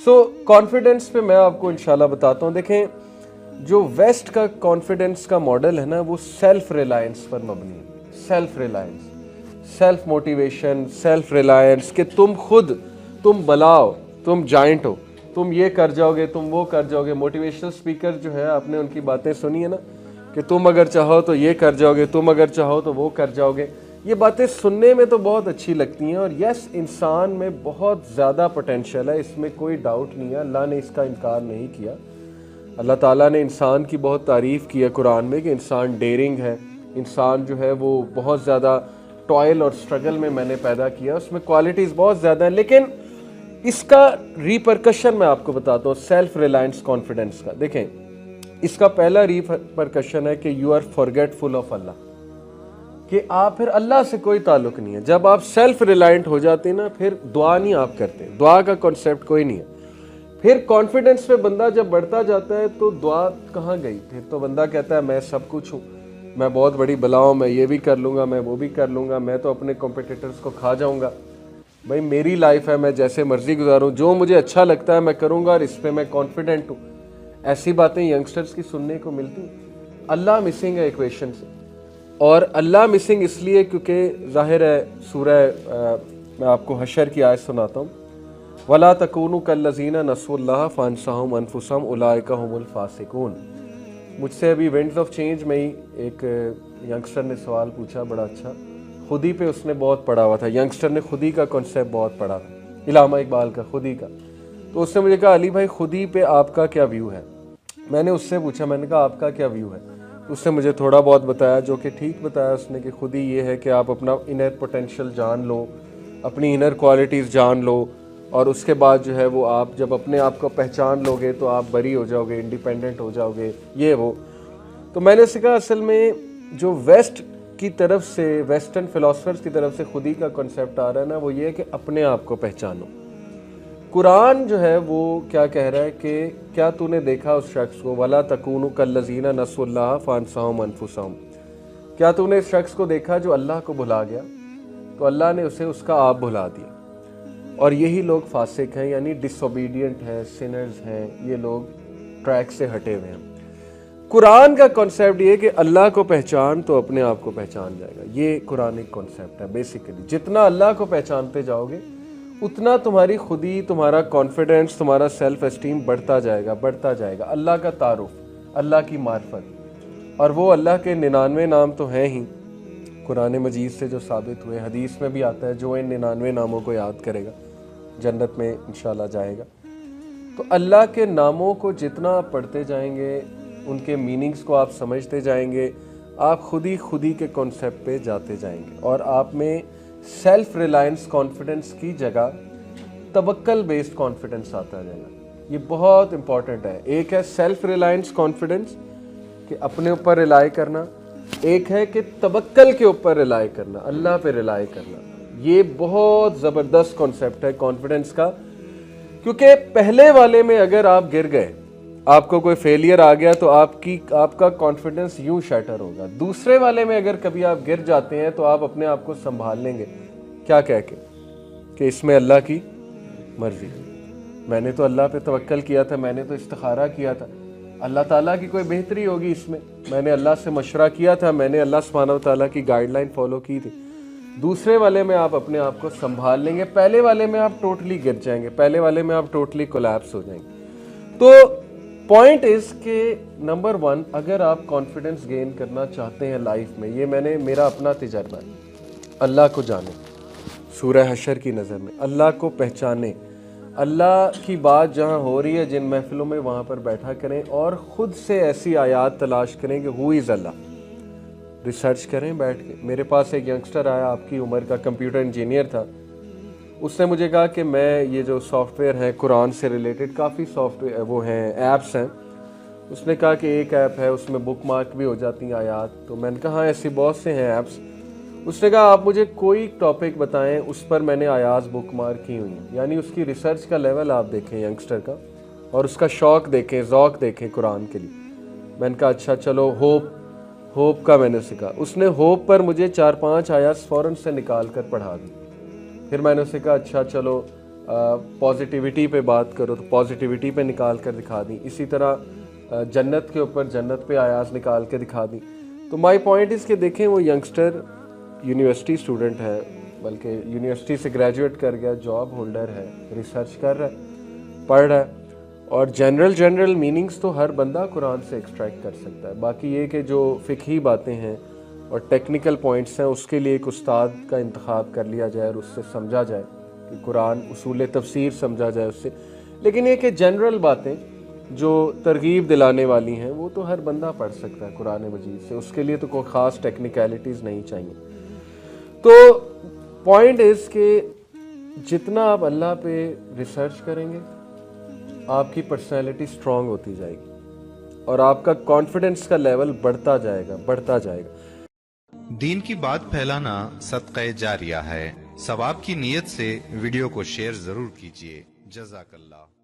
सो confidence पे मैं आपको इंशाल्लाह बताता हूँ। देखें, जो वेस्ट का कॉन्फिडेंस का मॉडल है ना, वो सेल्फ रिलायंस पर मबनी है। Self reliance, self motivation, self reliance, कि तुम बलाओ, तुम जाइंट हो, तुम ये कर जाओगे, तुम वो कर जाओगे। मोटिवेशनल स्पीकर जो है, आपने उनकी बातें सुनी है ना, कि तुम अगर चाहो तो ये कर जाओगे, तुम अगर चाहो तो वो कर जाओगे। ये बातें सुनने में तो बहुत अच्छी लगती हैं, और यस, इंसान में बहुत ज़्यादा पोटेंशियल है, इसमें कोई डाउट नहीं है। अल्लाह ने इसका इनकार नहीं किया। अल्लाह ताला ने इंसान की बहुत तारीफ़ की है कुरान में कि इंसान डेयरिंग है, इंसान जो है वो बहुत ज़्यादा टॉयल और स्ट्रगल में मैंने पैदा किया, उसमें क्वालिटीज़ बहुत ज़्यादा हैं। लेकिन इसका रिपरकशन मैं आपको बताता हूँ सेल्फ रिलायंस कॉन्फिडेंस का। देखें, इसका पहला रिपरकशन है कि यू आर फॉरगेटफुल ऑफ अल्लाह, कि आप फिर अल्लाह से कोई ताल्लुक नहीं है। जब आप सेल्फ रिलायंट हो जाते हैं ना, फिर दुआ नहीं आप करते, दुआ का कॉन्सेप्ट कोई नहीं है। फिर कॉन्फिडेंस पे बंदा जब बढ़ता जाता है तो दुआ कहाँ गई? फिर तो बंदा कहता है मैं सब कुछ हूँ, मैं बहुत बड़ी बला हूँ, मैं ये भी कर लूँगा, मैं वो भी कर लूँगा, मैं तो अपने कॉम्पिटिटर्स को खा जाऊँगा। भाई मेरी लाइफ है, मैं जैसे मर्जी गुजारूँ, जो मुझे अच्छा लगता है मैं करूँगा, और इस पर मैं कॉन्फिडेंट हूँ। ऐसी बातें यंगस्टर्स की सुनने को मिलती। अल्लाह मिसिंग है इक्वेशन से, और अल्लाह मिसिंग इसलिए क्योंकि जाहिर है सूरह मैं आपको हशर की आयत सुनाता हूँ, वला तकूनु कल्लज़ीना नसुल्लाह फ़अनसाहुम अनफुसहुम उलाइका हुमुल फ़ासिकून। मुझसे अभी विंड्स ऑफ चेंज में ही एक यंगस्टर ने सवाल पूछा, बड़ा अच्छा, खुदी पे उसने बहुत पढ़ा हुआ था। यंगस्टर ने खुदी का कॉन्सेप्ट बहुत पढ़ा था, इलामा इकबाल का खुदी का। तो उसने मुझे कहा, अली भाई खुदी पे आपका क्या व्यू है? मैंने उससे पूछा, मैंने कहा आपका क्या व्यू है? उसने मुझे थोड़ा बहुत बताया, जो कि ठीक बताया उसने, कि खुद ही ये है कि आप अपना इनर पोटेंशियल जान लो, अपनी इनर क्वालिटीज़ जान लो, और उसके बाद जो है वो आप जब अपने आप को पहचान लोगे तो आप बरी हो जाओगे, इंडिपेंडेंट हो जाओगे, ये वो। तो मैंने उससे कहा असल में जो वेस्ट की तरफ से, वेस्टर्न फिलोसफर्स की तरफ से खुदी का कॉन्सेप्ट आ रहा है ना, वो ये है कि अपने आप को पहचानो। कुरान जो है वो क्या कह रहा है कि क्या तूने देखा उस शख्स को, वला तकूनु कल्लज़ीना नसुल्लाह फ़अनसाहुम अनफुसहुम, क्या तूने इस शख्स को देखा जो अल्लाह को भुला गया, तो अल्लाह ने उसे उसका आप भुला दिया। और यही लोग फासिक हैं, यानी डिसोबीडियंट हैं, सिनर्स हैं, ये लोग ट्रैक से हटे हुए हैं। कुरान का कॉन्सेप्ट ये कि अल्लाह को पहचान तो अपने आप को पहचान जाएगा। ये कुरानिक कॉन्सेप्ट है बेसिकली। जितना अल्लाह को पहचानते जाओगे उतना तुम्हारी खुदी, तुम्हारा कॉन्फिडेंस, तुम्हारा सेल्फ एस्टीम बढ़ता जाएगा, बढ़ता जाएगा। अल्लाह का तारुफ, अल्लाह की मार्फत, और वो अल्लाह के 99 नाम तो हैं ही कुरान मजीद से जो साबित हुए। हदीस में भी आता है, जो इन 99 नामों को याद करेगा जन्नत में इंशाल्लाह जाएगा। तो अल्लाह के नामों को जितना आप पढ़ते जाएंगे, उनके मीनिंग्स को आप समझते जाएंगे, आप खुदी के कॉन्सेप्ट पे जाते जाएंगे, और आप में सेल्फ रिलायंस कॉन्फिडेंस की जगह तवक्कल बेस्ड कॉन्फिडेंस आता जाएगा। ये बहुत इंपॉर्टेंट है। एक है सेल्फ रिलायंस कॉन्फिडेंस, कि अपने ऊपर रिलाय करना, एक है कि तवक्कल के ऊपर रिलाय करना, अल्लाह पे रिलाय करना। ये बहुत ज़बरदस्त कॉन्सेप्ट है कॉन्फिडेंस का, क्योंकि पहले वाले में अगर आप गिर गए, आपको कोई फेलियर आ गया, तो आपका कॉन्फिडेंस यूं शैटर होगा। दूसरे वाले में अगर कभी आप गिर जाते हैं तो आप अपने आप को संभाल लेंगे, क्या कह के कि इसमें अल्लाह की मर्जी, मैंने तो अल्लाह पे तवक्कल किया था, मैंने तो इस्तिखारा किया था, अल्लाह ताला की कोई बेहतरी होगी इसमें, मैंने अल्लाह से मशवरा किया था, मैंने अल्लाह सुब्हानहू ताला की गाइडलाइन फॉलो की थी। दूसरे वाले में आप अपने आप को संभाल लेंगे, पहले वाले में आप टोटली गिर जाएंगे, पहले वाले में आप टोटली कोलैप्स हो जाएंगे। तो पॉइंट इज के नंबर 1, अगर आप कॉन्फिडेंस गेन करना चाहते हैं लाइफ में, ये मेरा अपना तजर्बा है, अल्लाह को जाने, सूरह हशर की नज़र में अल्लाह को पहचाने, अल्लाह की बात जहाँ हो रही है जिन महफिलों में, वहाँ पर बैठा करें और ख़ुद से ऐसी आयात तलाश करें कि हु इज़ अल्लाह, रिसर्च करें बैठ के। मेरे पास एक यंगस्टर आया, आपकी उम्र का, कंप्यूटर इंजीनियर था। उसने मुझे कहा कि मैं ये जो सॉफ्टवेयर है कुरान से रिलेटेड, काफ़ी सॉफ्टवेयर वो हैं, ऐप्स हैं, उसने कहा कि एक ऐप है उसमें बुक मार्क भी हो जाती हैं आयात। तो मैंने कहा हाँ ऐसी बहुत से हैं ऐप्स। उसने कहा आप मुझे कोई टॉपिक बताएं उस पर मैंने आयात बुक मार्क की हुई हैं। यानी उसकी रिसर्च का लेवल आप देखें यंगस्टर का, और उसका शौक़ देखें, ज़ौक़ देखें कुरान के लिए। मैंने कहा अच्छा चलो होप का मैंने सीखा। उसने होप पर मुझे 4-5 आयात फ़ौरन से निकाल कर पढ़ा दी। फिर मैंने उसे कहा अच्छा चलो पॉजिटिविटी पे बात करो तो पॉजिटिविटी पे निकाल कर दिखा दी, इसी तरह जन्नत के ऊपर जन्नत पे आयाज निकाल के दिखा दी। तो माय पॉइंट इज़ कि देखें वो यंगस्टर यूनिवर्सिटी स्टूडेंट है, बल्कि यूनिवर्सिटी से ग्रेजुएट कर गया, जॉब होल्डर है, रिसर्च कर रहा है, पढ़ रहा है, और जनरल मीनिंग्स तो हर बंदा कुरान से एक्सट्रैक्ट कर सकता है। बाकी ये कि जो फ़िक़ही बातें हैं और टेक्निकल पॉइंट्स हैं उसके लिए एक उस्ताद का इंतखाब कर लिया जाए और उससे समझा जाए कि कुरान उसूल तफसीर समझा जाए उससे। लेकिन ये कि जनरल बातें जो तरगीब दिलाने वाली हैं वो तो हर बंदा पढ़ सकता है कुरान मजीद से, उसके लिए तो कोई ख़ास टेक्निकलिटीज़ नहीं चाहिए। तो पॉइंट इज़ कि जितना आप अल्लाह पे रिसर्च करेंगे आपकी पर्सनैलिटी स्ट्रॉन्ग होती जाएगी और आपका कॉन्फिडेंस का लेवल बढ़ता जाएगा। दीन की बात फैलाना सदक़े जारिया है। सवाब की नीयत से वीडियो को शेयर जरूर कीजिए। जज़ाकल्लाह।